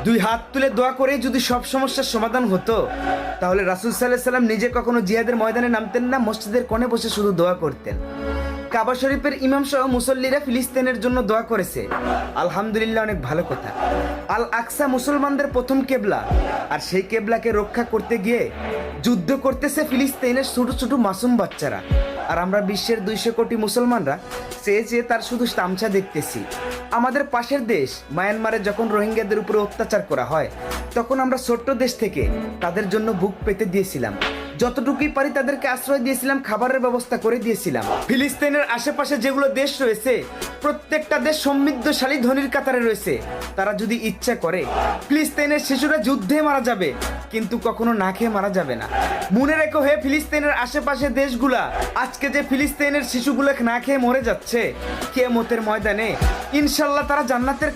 দুই হাত তুলে দোয়া করেই যদি সব সমস্যার সমাধান হতো, তাহলে রাসূল সাল্লাল্লাহু আলাইহি সাল্লাম নিজে কখনো জিহাদের ময়দানে নামতেন না, মসজিদের কোণে বসে শুধু দোয়া করতেন। কাবা শরীফের ইমাম সহ মুসল্লিরা ফিলিস্তিনের জন্য দোয়া করেছে, আলহামদুলিল্লাহ, অনেক ভালো কথা। আল আকসা মুসলমানদের প্রথম কেবলা, আর সেই কেবলাকে রক্ষা করতে গিয়ে যুদ্ধ করতেছে ফিলিস্তিনের ছোট ছোট মাসুম বাচ্চারা, আর আমরা বিশ্বের 200 কোটি মুসলমানরা চেয়ে চেয়ে তার শুধু তামসা দেখতেছি। আমাদের পাশের দেশ মায়ানমারে যখন রোহিঙ্গাদের উপরে অত্যাচার করা হয়, তখন আমরা ছোট্ট দেশ থেকে তাদের জন্য বুক পেতে দিয়েছিলাম, যতটুকুই পারি তাদেরকে আশ্রয় দিয়েছিলাম, খাবারের ব্যবস্থা করে দিয়েছিলাম। ফিলিস্তিনের আশেপাশে যেগুলো দেশ রয়েছে, প্রত্যেকটা দেশ সমৃদ্ধশালী ধনীর কাতারে রয়েছে। তারা যদি ইচ্ছা করে ফিলিস্তিনের শিশুরা যুদ্ধে মারা যাবে, কিন্তু কখনো না খেয়ে মারা যাবে না। মনে রেখো হে ফিলিস্তিনের আশেপাশে দেশগুলা, আজকে যে ফিলিস্তিনের শিশুগুলো না খেয়ে মরে যাচ্ছে, কিয়ামতের ময়দানে ইনশাল্লাহ তারা জান্নাতের